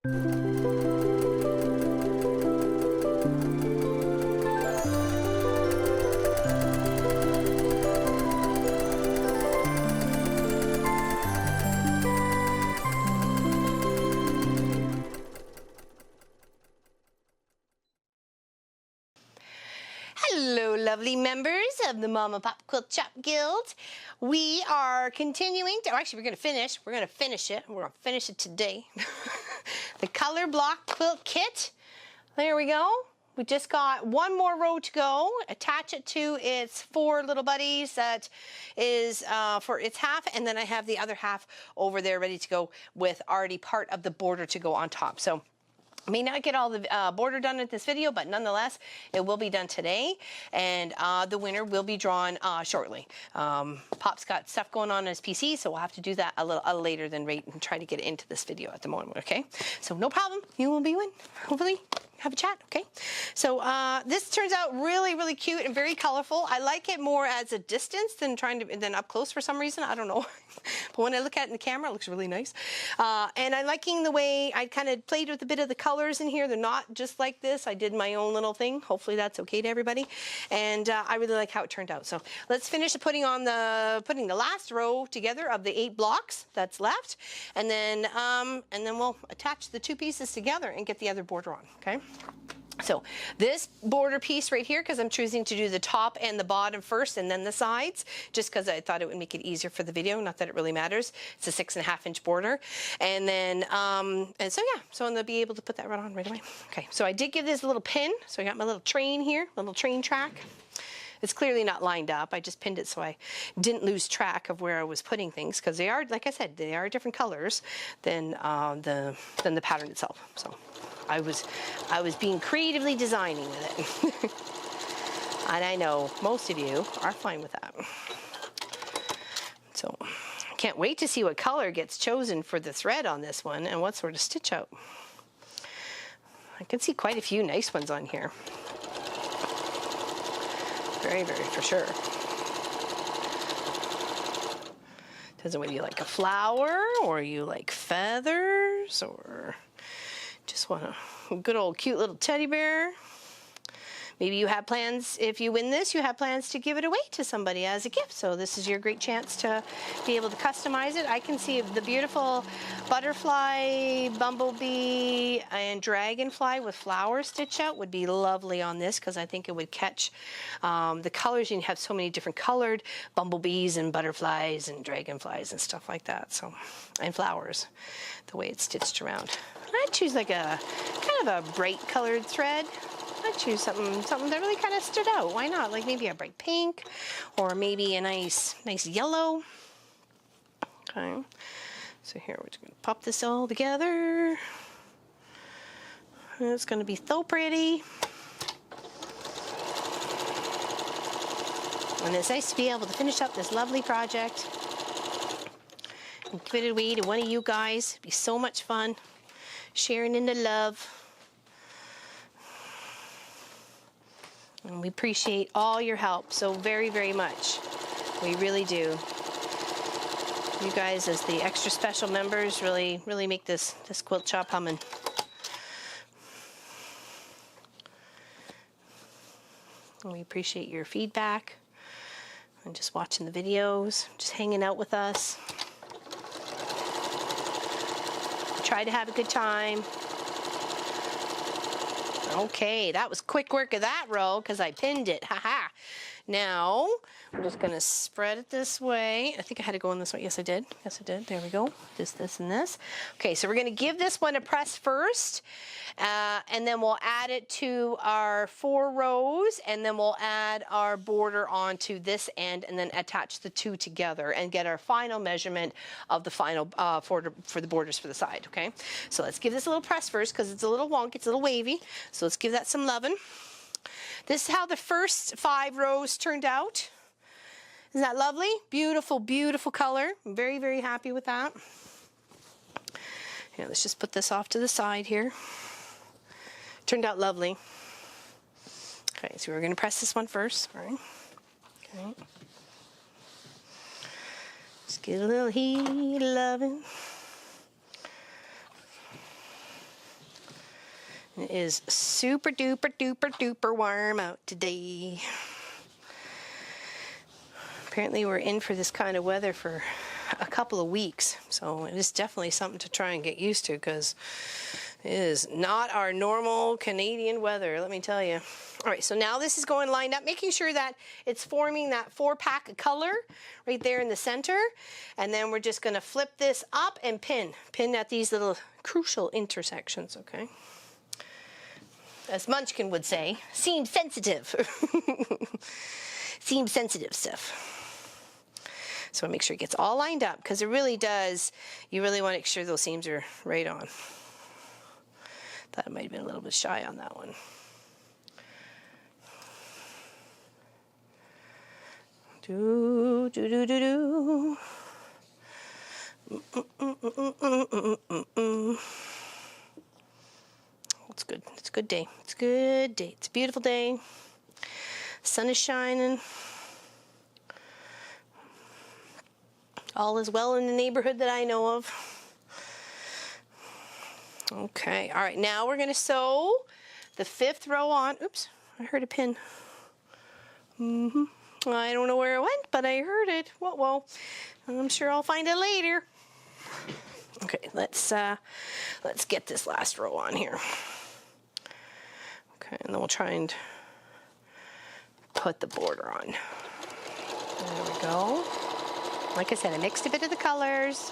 Hello, lovely members of the Mama Pop Quilt Shop Guild. We are continuing to, actually we're going to finish it. We're going to finish it today. The Colorblock quilt kit. There we go. We just got one more row to go. Attach it to its 4 little buddies. That is for its half, and then I have the other half over there ready to go with already part of the border to go on top. So I may not get all the border done in this video, but nonetheless, it will be done today, and the winner will be drawn shortly. Pop's got stuff going on his PC, so we'll have to do that a little later than wait and try to get into this video at the moment, okay? So no problem, you will be win, hopefully. Have a chat, okay? So this turns out really, really cute and very colorful. I like it more as a distance than than up close for some reason. I don't know. But when I look at it in the camera, it looks really nice. And I'm liking the way I kind of played with a bit of the colors in here. They're not just like this. I did my own little thing. Hopefully that's okay to everybody. And I really like how it turned out. So let's finish putting the last row together of the 8 blocks that's left. And then we'll attach the 2 pieces together and get the other border on, okay? So this border piece right here, because I'm choosing to do the top and the bottom first and then the sides, just because I thought it would make it easier for the video, not that it really matters. It's a 6.5 inch border. And then, and so yeah, so I'm gonna be able to put that right on right away. Okay, so I did give this a little pin. So I got my little train here, little train track. It's clearly not lined up. I just pinned it so I didn't lose track of where I was putting things, because they are, like I said, they are different colors than the pattern itself. So I was being creatively designing with it. And I know most of you are fine with that. So I can't wait to see what color gets chosen for the thread on this one and what sort of stitch out. I can see quite a few nice ones on here. Very, very for sure. Depends on whether you like a flower or you like feathers or just want a good old cute little teddy bear. Maybe you have plans, if you win this, you have plans to give it away to somebody as a gift. So this is your great chance to be able to customize it. I can see the beautiful butterfly, bumblebee, and dragonfly with flower stitch out would be lovely on this, because I think it would catch the colors. You have so many different colored bumblebees and butterflies and dragonflies and stuff like that. So, and flowers, the way it's stitched around. I'd choose like a kind of a bright colored thread. I'd choose something that really kind of stood out. Why not? Like maybe a bright pink, or maybe a nice yellow. Okay. So here we're just going to pop this all together. It's going to be so pretty. And it's nice to be able to finish up this lovely project and give it away to one of you guys. It'd be so much fun sharing in the love. And we appreciate all your help so very, very much. We really do. You guys, as the extra special members, really make this quilt shop humming. And we appreciate your feedback and just watching the videos, just hanging out with us. Try to have a good time. Okay, that was quick work of that row because I pinned it. Haha. Now, we're just going to spread it this way. I think I had to go in this way. Yes, I did. Yes, I did. There we go. This, and this. Okay, so we're going to give this one a press first, and then we'll add it to our 4 rows, and then we'll add our border onto this end, and then attach the 2 together and get our final measurement of the final for the borders for the side, okay? So let's give this a little press first because it's a little wonky, it's a little wavy. So let's give that some loving. This is how the first 5 rows turned out. Isn't that lovely? Beautiful, beautiful color. I'm very, very happy with that. Here, let's just put this off to the side here. Turned out lovely. Okay, so we're going to press this one first. All right. Okay. Just get a little heat loving. It is super duper duper duper warm out today. Apparently we're in for this kind of weather for a couple of weeks, so it is definitely something to try and get used to, because it is not our normal Canadian weather, let me tell you. All right, so now this is going lined up, making sure that it's forming that 4-pack of color right there in the center, and then we're just going to flip this up and pin at these little crucial intersections, okay? As Munchkin would say, seam sensitive. Seam sensitive stuff. So make sure it gets all lined up, because it really does, you really want to make sure those seams are right on. Thought I might have been a little bit shy on that one. Do, do, do, do, do. It's good. It's a good day. It's a good day. It's a beautiful day. Sun is shining. All is well in the neighborhood that I know of. Okay, all right, now we're gonna sew the 5th row on. Oops, I heard a pin. I don't know where it went, but I heard it. Whoa. I'm sure I'll find it later. Okay, let's get this last row on here. Okay, and then we'll try and put the border on. There we go. Like I said, I mixed a bit of the colors,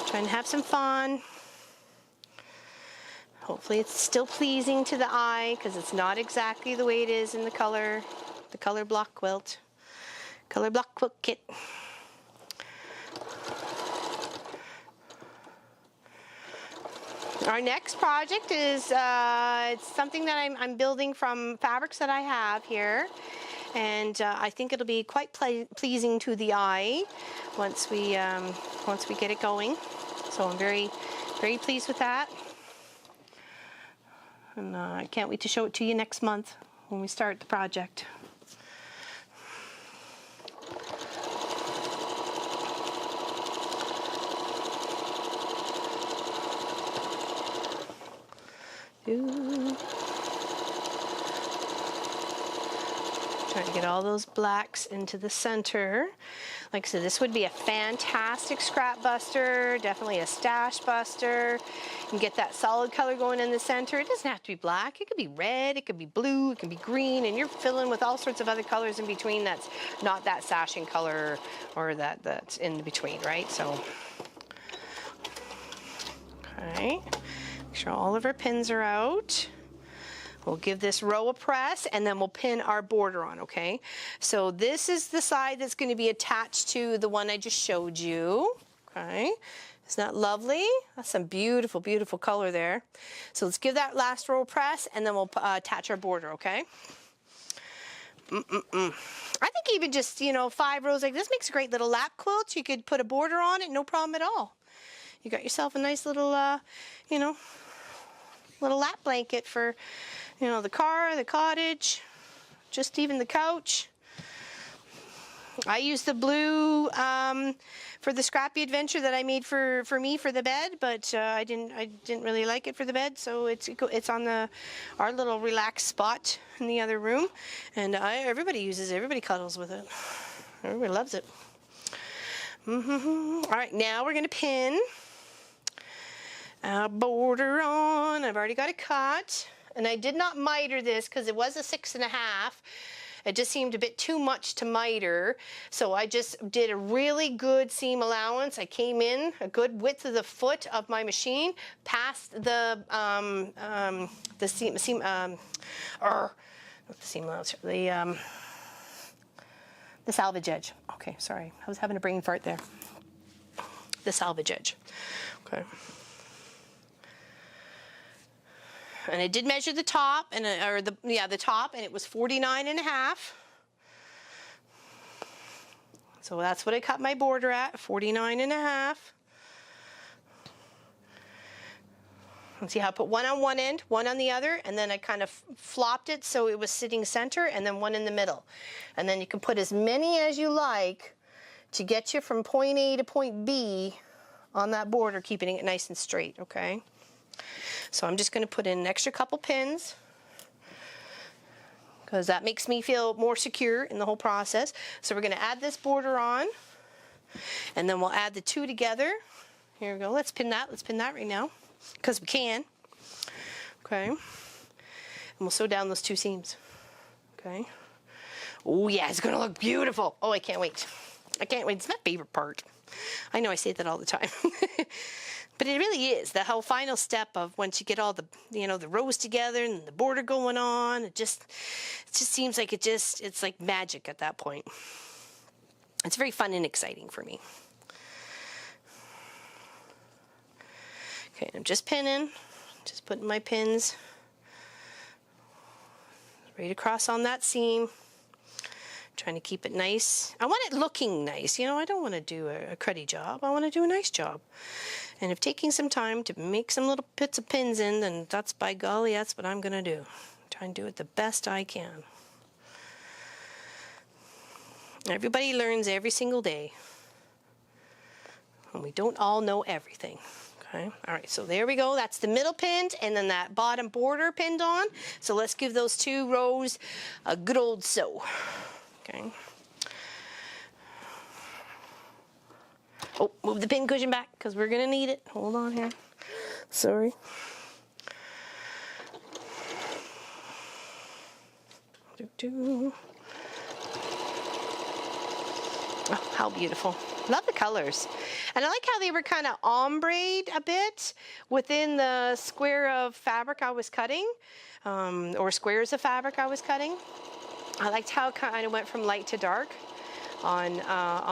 trying to have some fun. Hopefully it's still pleasing to the eye, because it's not exactly the way it is in the Colorblock quilt. Colorblock quilt kit. Our next project is it's something that I'm building from fabrics that I have here. And I think it'll be quite pleasing to the eye once we get it going. So I'm very, very pleased with that. And I can't wait to show it to you next month when we start the project. Trying to get all those blacks into the center. Like I said, this would be a fantastic scrap buster, definitely a stash buster. You can get that solid color going in the center. It doesn't have to be black. It could be red, it could be blue, it could be green, and you're filling with all sorts of other colors in between that's not that sashing color or that's in between, right? So, okay, make sure all of our pins are out. We'll give this row a press, and then we'll pin our border on, okay? So this is the side that's going to be attached to the one I just showed you, okay? Isn't that lovely? That's some beautiful, beautiful color there. So let's give that last row a press, and then we'll attach our border, okay? I think even just, 5 rows like this makes a great little lap quilt. You could put a border on it, no problem at all. You got yourself a nice little, little lap blanket for, the car, the cottage, just even the couch. I used the blue for the Scrappy Adventure that I made for me for the bed, but I didn't really like it for the bed, so it's on our little relaxed spot in the other room, and everybody uses it. Everybody cuddles with it. Everybody loves it. All right, now we're gonna pin a border on. I've already got it cut, and I did not miter this because it was a 6.5. It just seemed a bit too much to miter, so I just did a really good seam allowance. I came in a good width of the foot of my machine, past the seam allowance, the salvage edge. Okay, sorry, I was having a brain fart there. The salvage edge. Okay. And I did measure the top, and the top, and it was 49.5. So that's what I cut my border at, 49.5. And see how I put one on one end, one on the other, and then I kind of flopped it so it was sitting center, and then one in the middle. And then you can put as many as you like to get you from point A to point B on that border, keeping it nice and straight, okay? So I'm just going to put in an extra couple pins because that makes me feel more secure in the whole process. So we're going to add this border on, and then we'll add the two together. Here we go. Let's pin that. Let's pin that right now because we can. Okay. And we'll sew down those two seams. Okay. Oh yeah, it's going to look beautiful. Oh, I can't wait. I can't wait. It's my favorite part. I know I say that all the time. But it really is the whole final step of once you get all the, you know, the rows together and the border going on, it just seems like it's like magic at that point. It's very fun and exciting for me. Okay, I'm just pinning, just putting my pins right across on that seam. Trying to keep it nice. I want it looking nice. You know, I don't want to do a cruddy job. I want to do a nice job. And if taking some time to make some little bits of pins in, then that's, by golly, that's what I'm going to do. Try and do it the best I can. Everybody learns every single day. And we don't all know everything. Okay. All right, so there we go. That's the middle pinned, and then that bottom border pinned on. So let's give those two rows a good old sew. Okay. Oh, move the pin cushion back because we're gonna need it. Hold on here. Sorry. Oh, how beautiful. Love the colors. And I like how they were kind of ombre'd a bit within the square of fabric I was cutting, or squares of fabric I was cutting. I liked how it kind of went from light to dark on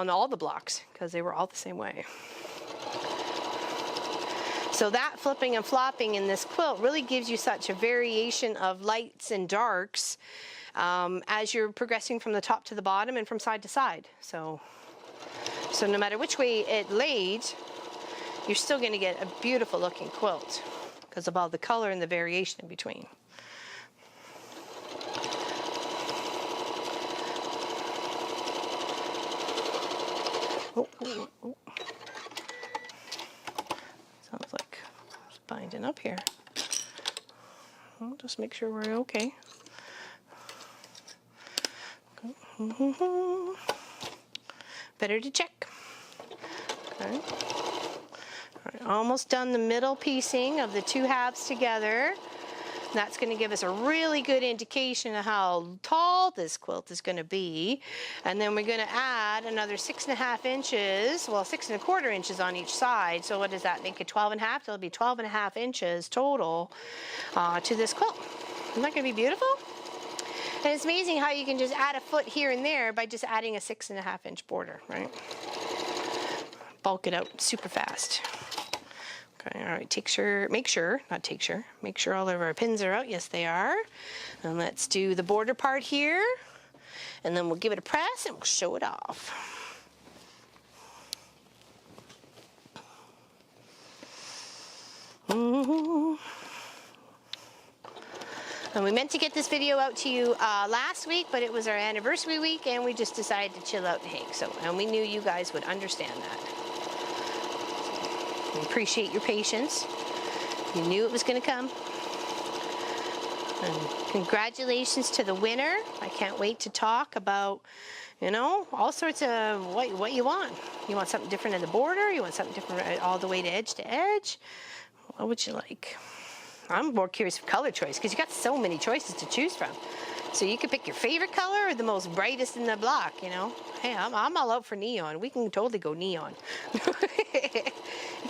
all the blocks because they were all the same way. So that flipping and flopping in this quilt really gives you such a variation of lights and darks as you're progressing from the top to the bottom and from side to side. So no matter which way it laid, you're still going to get a beautiful looking quilt because of all the color and the variation in between. Oh, oh, oh. Sounds like it's binding up here. Well, just make sure we're okay. Better to check. Okay. All right, almost done the middle piecing of the two halves together. That's going to give us a really good indication of how tall this quilt is going to be. And then we're going to add another 6.5 inches, well, 6.25 inches on each side. So what does that make it, 12.5? So it'll be 12.5 inches total to this quilt. Isn't that going to be beautiful? And it's amazing how you can just add a foot here and there by just adding a 6.5 inch border, right? Bulk it out super fast. Okay, all right, make sure all of our pins are out. Yes, they are. And let's do the border part here. And then we'll give it a press and we'll show it off. And we meant to get this video out to you last week, but it was our anniversary week and we just decided to chill out and hang. And we knew you guys would understand that. We appreciate your patience. You knew it was going to come. And congratulations to the winner. I can't wait to talk about, you know, all sorts of what you want. You want something different in the border? You want something different all the way to edge to edge? What would you like? I'm more curious of color choice because you got so many choices to choose from. So you can pick your favorite color or the most brightest in the block, you know. Hey, I'm all out for neon. We can totally go neon. You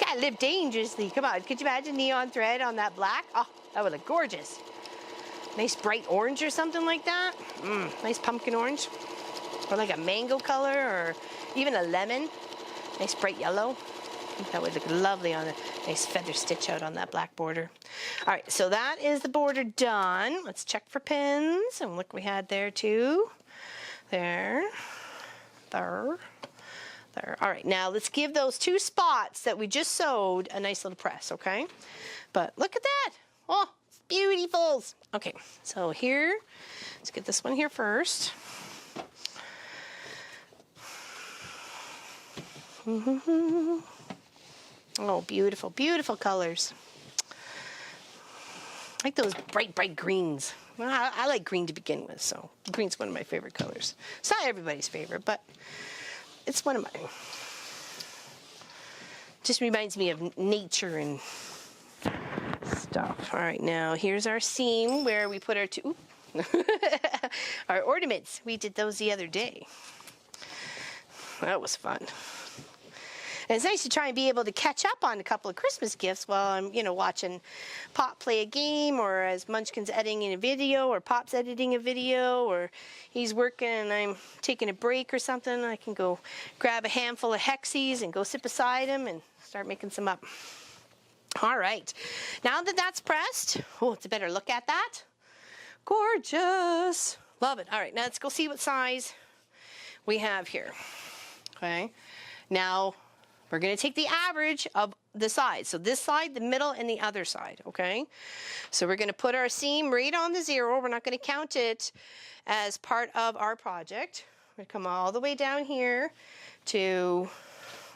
gotta live dangerously. Come on, could you imagine neon thread on that black? Oh, that would look gorgeous. Nice bright orange or something like that. Nice pumpkin orange. Or like a mango color or even a lemon. Nice bright yellow. I think that would look lovely on a nice feather stitch out on that black border. All right, so that is the border done. Let's check for pins. And look, we had there too. There. There. There. All right, now let's give those two spots that we just sewed a nice little press, okay? But look at that. Oh, it's beautiful. Okay, so here, let's get this one here first. Oh, beautiful, beautiful colors. I like those bright, bright greens. Well, I like green to begin with, so green's one of my favorite colors. It's not everybody's favorite, but it's one of mine. Just reminds me of nature and stuff. All right, now here's our seam where we put our our ornaments. We did those the other day. That was fun. And it's nice to try and be able to catch up on a couple of Christmas gifts while I'm, watching Pop play a game, or as Munchkin's editing a video, or Pop's editing a video, or he's working and I'm taking a break or something. I can go grab a handful of hexies and go sit beside him and start making some up. All right, now that that's pressed, oh, it's a better look at that. Gorgeous. Love it. All right, now let's go see what size we have here. Okay, now we're going to take the average of the sides. So this side, the middle, and the other side, okay? So we're going to put our seam right on the 0. We're not going to count it as part of our project. We're going to come all the way down here to,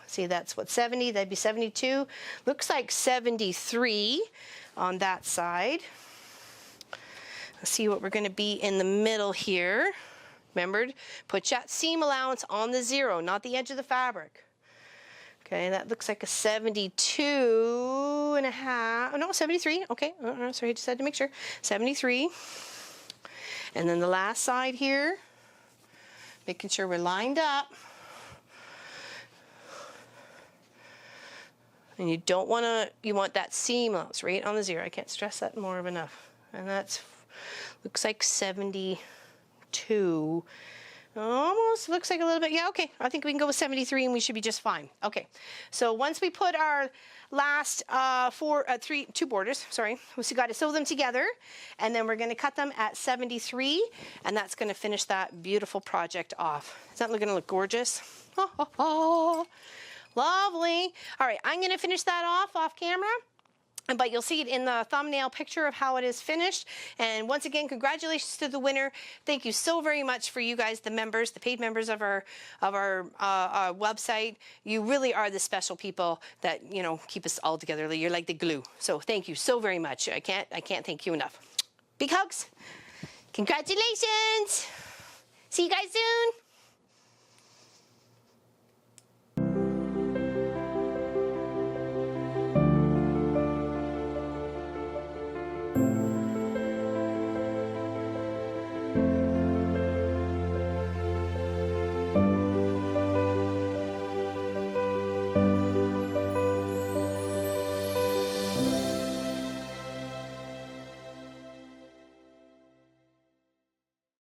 see, that's what, 70? That'd be 72. Looks like 73 on that side. Let's see what we're going to be in the middle here. Remember, put that seam allowance on the 0, not the edge of the fabric. Okay, that looks like a 72 and a half. Oh, no, 73. Okay, sorry, I just had to make sure. 73. And then the last side here, making sure we're lined up. And you don't want to, you want that seam allowance right on the 0. I can't stress that more of enough. And that's, looks like 72. Almost looks like a little bit. Yeah, okay. I think we can go with 73 and we should be just fine. Okay. So once we put our last two borders, sorry, we got to sew them together, and then we're going to cut them at 73, and that's going to finish that beautiful project off. Is that going to look gorgeous? Lovely. All right, I'm going to finish that off camera. But you'll see it in the thumbnail picture of how it is finished. And once again, congratulations to the winner. Thank you so very much for you guys, the members, the paid members of our website. You really are the special people that keep us all together. You're like the glue. So thank you so very much. I can't thank you enough. Big hugs. Congratulations. See you guys soon.